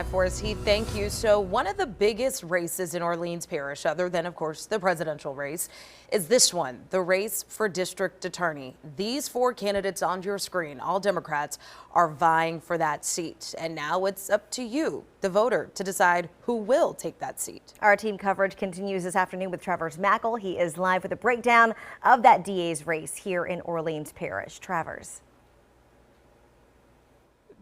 For us, Heath, thank you. So one of the biggest races in Orleans Parish, other than, of course, the presidential race, is this one, the race for district attorney. These four candidates on your screen, all Democrats, are vying for that seat. And now it's up to you, the voter, to decide who will take that seat. Our team coverage continues this afternoon with Travers Mackle. He is live with a breakdown of that DA's race here in Orleans Parish. Travers.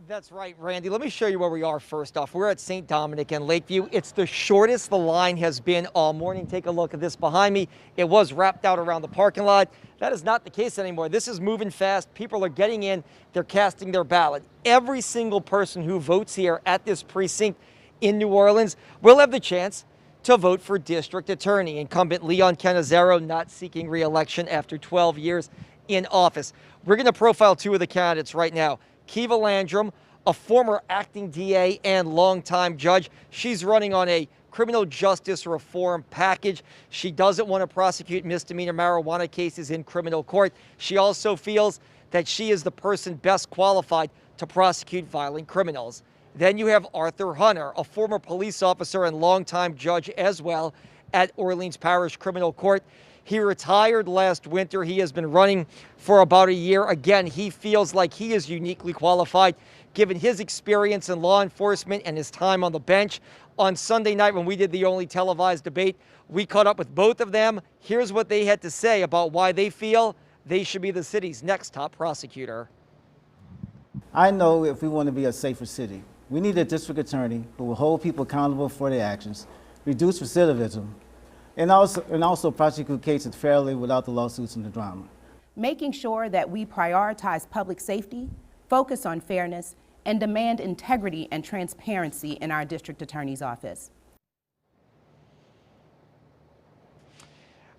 That's right, Randy. Let me show you where we are first off. We're at St. Dominic and Lakeview. It's the shortest the line has been all morning. Take a look at this behind me. It was wrapped out around the parking lot. That is not the case anymore. This is moving fast. People are getting in. They're casting their ballot. Every single person who votes here at this precinct in New Orleans will have the chance to vote for district attorney. Incumbent Leon Cannizzaro not seeking re-election after 12 years in office. We're going to profile two of the candidates right now. Kiva Landrum, a former acting DA and longtime judge. She's running on a criminal justice reform package. She doesn't want to prosecute misdemeanor marijuana cases in criminal court. She also feels that she is the person best qualified to prosecute violent criminals. Then you have Arthur Hunter, a former police officer and longtime judge as well at Orleans Parish Criminal Court. He retired last winter. He has been running for about a year. Again, he feels like he is uniquely qualified given his experience in law enforcement and his time on the bench. On Sunday night when we did the only televised debate, we caught up with both of them. Here's what they had to say about why they feel they should be the city's next top prosecutor. I know if we want to be a safer city, we need a district attorney who will hold people accountable for their actions, reduce recidivism, and also prosecute cases fairly without the lawsuits and the drama. Making sure that we prioritize public safety, focus on fairness, and demand integrity and transparency in our district attorney's office.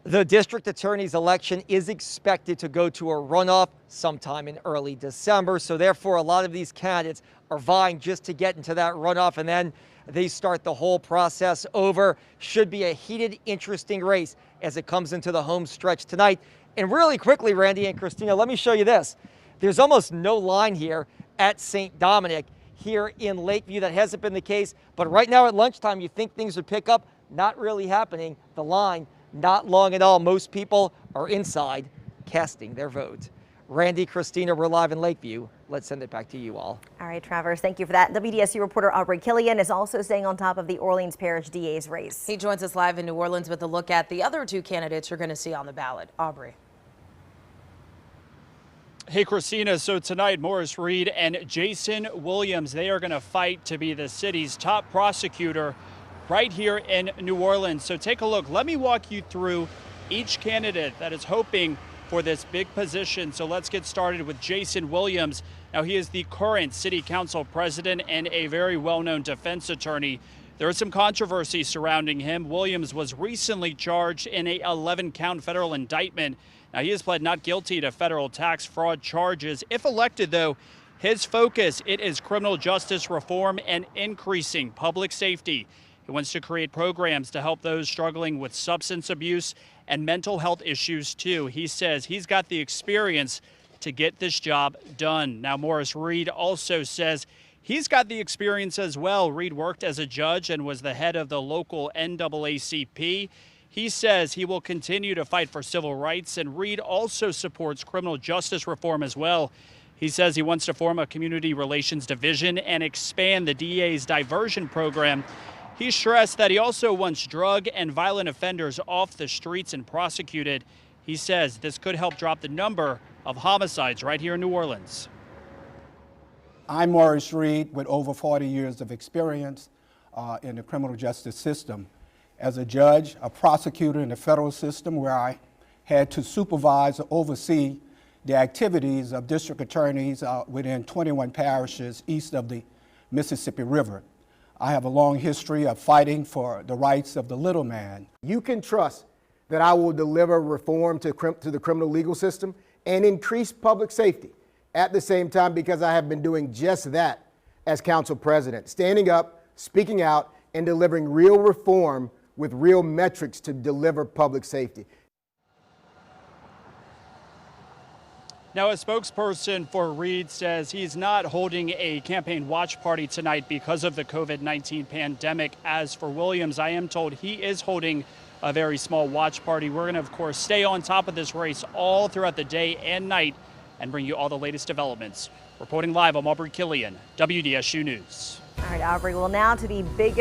The district attorney's election is expected to go to a runoff sometime in early December. So therefore, a lot of these candidates are vying just to get into that runoff, and then they start the whole process over. Should be a heated, interesting race as it comes into the home stretch tonight. And really quickly, Randy and Christina, let me show you this. There's almost no line here at St. Dominic here in Lakeview. That hasn't been the case, but right now at lunchtime, you think things would pick up. Not really happening. The line, not long at all. Most people are inside casting their vote. Randy, Christina, we're live in Lakeview. Let's send it back to you all. All right, Travers, thank you for that. WDSU reporter Aubrey Killian is also staying on top of the Orleans Parish DA's race. He joins us live in New Orleans with a look at the other two candidates you're going to see on the ballot. Aubrey. Hey, Christina. So tonight, Morris Reed and Jason Williams, they are going to fight to be the city's top prosecutor right here in New Orleans. So take a look. Let me walk you through each candidate that is hoping for this big position. So let's get started with Jason Williams. Now, he is the current city council president and a very well-known defense attorney. There is some controversy surrounding him. Williams was recently charged in a 11-count federal indictment. Now, he has pled not guilty to federal tax fraud charges. If elected, though, his focus, it is criminal justice reform and increasing public safety. He wants to create programs to help those struggling with substance abuse and mental health issues, too. He says he's got the experience to get this job done. Now, Morris Reed also says he's got the experience as well. Reed worked as a judge and was the head of the local NAACP. He says he will continue to fight for civil rights, and Reed also supports criminal justice reform as well. He says he wants to form a community relations division and expand the DA's diversion program. He stressed that he also wants drug and violent offenders off the streets and prosecuted. He says this could help drop the number of homicides right here in New Orleans. I'm Morris Reed with over 40 years of experience in the criminal justice system. As a judge, a prosecutor in the federal system where I had to supervise or oversee the activities of district attorneys within 21 parishes east of the Mississippi River. I have a long history of fighting for the rights of the little man. You can trust that I will deliver reform to the criminal legal system and increase public safety at the same time, because I have been doing just that as council president, standing up, speaking out, and delivering real reform with real metrics to deliver public safety. Now, a spokesperson for Reed says he's not holding a campaign watch party tonight because of the COVID-19 pandemic. As for Williams, I am told he is holding a very small watch party. We're going to, of course, stay on top of this race all throughout the day and night and bring you all the latest developments. Reporting live, I'm Aubrey Killian, WDSU News. All right, Aubrey, well, now to the biggest